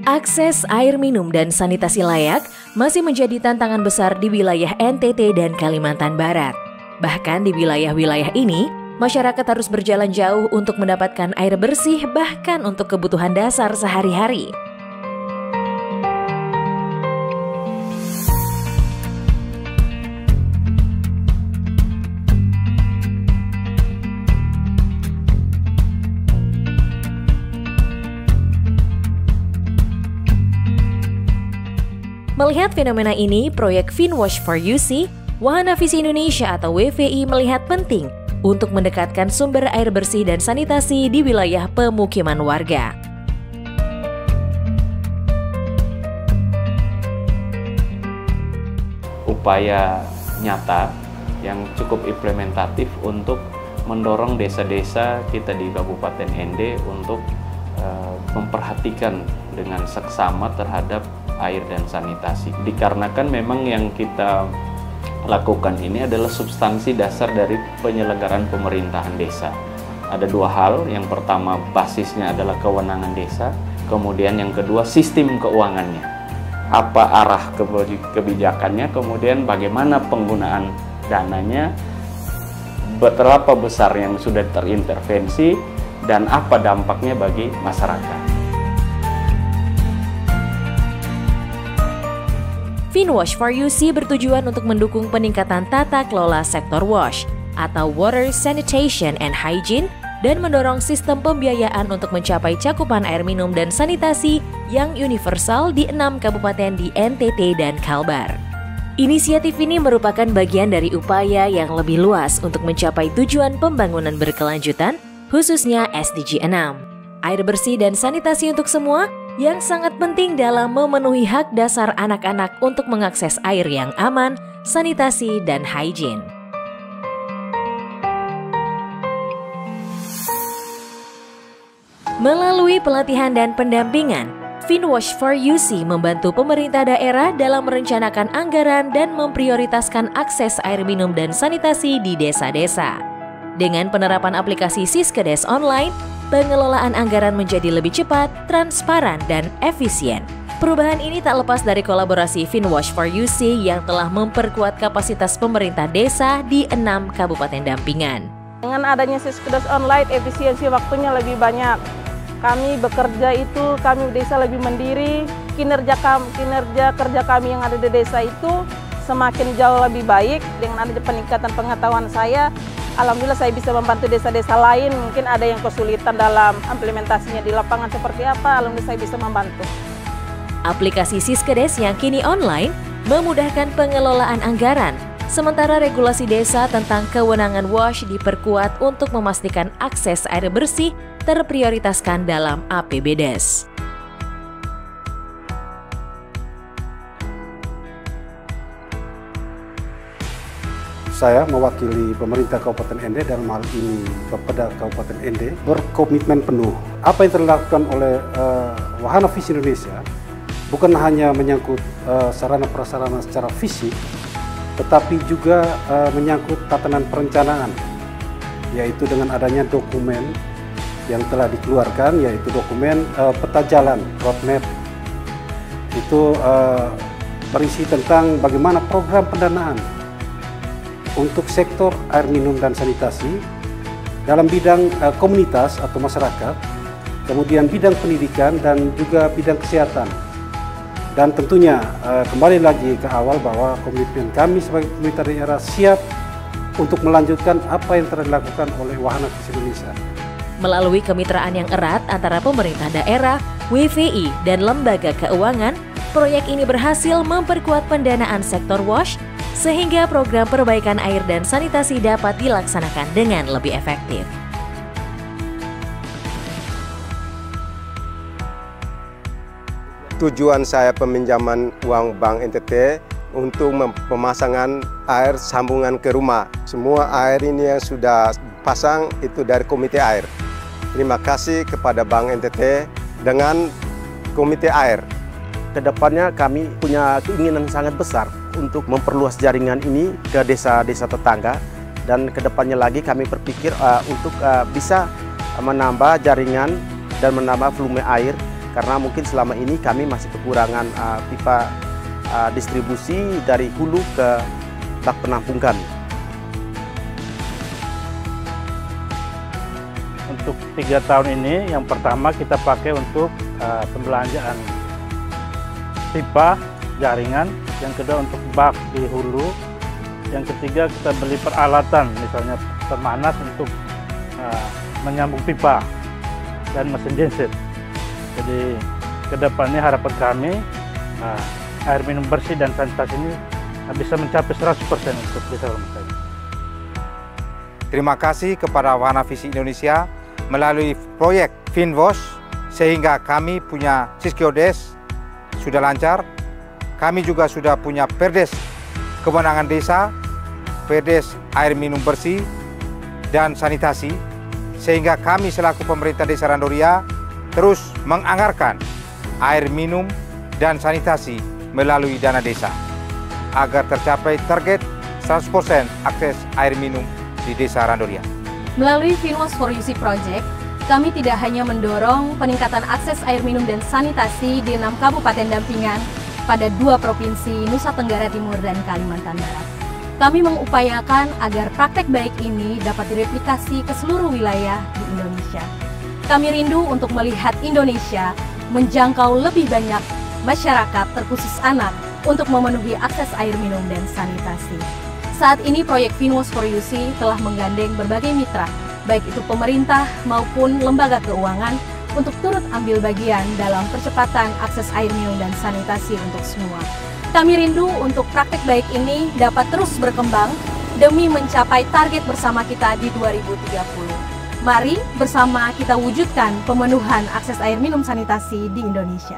Akses air minum dan sanitasi layak masih menjadi tantangan besar di wilayah NTT dan Kalimantan Barat. Bahkan di wilayah-wilayah ini, masyarakat harus berjalan jauh untuk mendapatkan air bersih bahkan untuk kebutuhan dasar sehari-hari. Melihat fenomena ini, proyek Finwash for UC, Wahana Visi Indonesia atau WVI melihat penting untuk mendekatkan sumber air bersih dan sanitasi di wilayah pemukiman warga. Upaya nyata yang cukup implementatif untuk mendorong desa-desa kita di Kabupaten ND untuk memperhatikan dengan seksama terhadap air dan sanitasi. Dikarenakan memang yang kita lakukan ini adalah substansi dasar dari penyelenggaraan pemerintahan desa. Ada dua hal, yang pertama basisnya adalah kewenangan desa, kemudian yang kedua sistem keuangannya. Apa arah kebijakannya, kemudian bagaimana penggunaan dananya, berapa besar yang sudah terintervensi, dan apa dampaknya bagi masyarakat. Finwash for UC bertujuan untuk mendukung peningkatan tata kelola sektor WASH atau Water, Sanitation and Hygiene dan mendorong sistem pembiayaan untuk mencapai cakupan air minum dan sanitasi yang universal di 6 kabupaten di NTT dan Kalbar. Inisiatif ini merupakan bagian dari upaya yang lebih luas untuk mencapai tujuan pembangunan berkelanjutan, khususnya SDG 6. Air bersih dan sanitasi untuk semua yang sangat penting dalam memenuhi hak dasar anak-anak untuk mengakses air yang aman, sanitasi, dan hygiene. Melalui pelatihan dan pendampingan, Finwash for UC membantu pemerintah daerah dalam merencanakan anggaran dan memprioritaskan akses air minum dan sanitasi di desa-desa. Dengan penerapan aplikasi Siskedes online, pengelolaan anggaran menjadi lebih cepat, transparan, dan efisien. Perubahan ini tak lepas dari kolaborasi Finwash for UC yang telah memperkuat kapasitas pemerintah desa di 6 kabupaten dampingan. Dengan adanya Siskedes online, efisiensi waktunya lebih banyak. Kami bekerja itu, kami desa lebih mandiri, kinerja kerja kami yang ada di desa itu semakin jauh lebih baik. Dengan adanya peningkatan pengetahuan saya, alhamdulillah saya bisa membantu desa-desa lain, mungkin ada yang kesulitan dalam implementasinya di lapangan seperti apa, alhamdulillah saya bisa membantu. Aplikasi Siskedes yang kini online memudahkan pengelolaan anggaran, sementara regulasi desa tentang kewenangan WASH diperkuat untuk memastikan akses air bersih terprioritaskan dalam APBDes. Saya mewakili pemerintah Kabupaten ND dalam hal ini Bapeda Kabupaten ND berkomitmen penuh. Apa yang telah dilakukan oleh Wahana Visi Indonesia bukan hanya menyangkut sarana prasarana secara fisik, tetapi juga menyangkut tatanan perencanaan, yaitu dengan adanya dokumen yang telah dikeluarkan, yaitu dokumen peta jalan roadmap. Itu berisi tentang bagaimana program pendanaan untuk sektor air minum dan sanitasi dalam bidang komunitas atau masyarakat, kemudian bidang pendidikan dan juga bidang kesehatan. Dan tentunya kembali lagi ke awal bahwa komitmen kami sebagai pemerintah daerah siap untuk melanjutkan apa yang telah dilakukan oleh Wahana Visi Indonesia. Melalui kemitraan yang erat antara pemerintah daerah, WVI, dan lembaga keuangan, proyek ini berhasil memperkuat pendanaan sektor WASH sehingga program perbaikan air dan sanitasi dapat dilaksanakan dengan lebih efektif. Tujuan saya peminjaman uang Bank NTT untuk pemasangan air sambungan ke rumah. Semua air ini yang sudah pasang itu dari komite air. Terima kasih kepada Bank NTT dengan komite air. Kedepannya kami punya keinginan sangat besar untuk memperluas jaringan ini ke desa-desa tetangga, dan kedepannya lagi kami berpikir untuk bisa menambah jaringan dan menambah volume air karena mungkin selama ini kami masih kekurangan pipa distribusi dari hulu ke bak penampung kami. Untuk 3 tahun ini, yang pertama kita pakai untuk pembelanjaan pipa jaringan, yang kedua untuk bak di hulu, yang ketiga kita beli peralatan, misalnya pemanas untuk menyambung pipa dan mesin genset. Jadi kedepannya harapan kami air minum bersih dan sanitasi ini bisa mencapai 100% untuk desa Rumah. Terima kasih kepada Wahana Visi Indonesia melalui proyek Finwash, sehingga kami punya Siskiodes sudah lancar. Kami juga sudah punya Perdes Kewenangan Desa, Perdes Air Minum Bersih dan Sanitasi, sehingga kami selaku pemerintah Desa Randoria terus menganggarkan air minum dan sanitasi melalui dana desa agar tercapai target 100% akses air minum di Desa Randoria. Melalui Finwash for UC Project, kami tidak hanya mendorong peningkatan akses air minum dan sanitasi di 6 kabupaten dampingan pada 2 provinsi Nusa Tenggara Timur dan Kalimantan Barat. Kami mengupayakan agar praktek baik ini dapat direplikasi ke seluruh wilayah di Indonesia. Kami rindu untuk melihat Indonesia menjangkau lebih banyak masyarakat, terkhusus anak, untuk memenuhi akses air minum dan sanitasi. Saat ini proyek Finwash for UC telah menggandeng berbagai mitra, baik itu pemerintah maupun lembaga keuangan, untuk turut ambil bagian dalam percepatan akses air minum dan sanitasi untuk semua. Kami rindu untuk praktek baik ini dapat terus berkembang demi mencapai target bersama kita di 2030. Mari bersama kita wujudkan pemenuhan akses air minum sanitasi di Indonesia.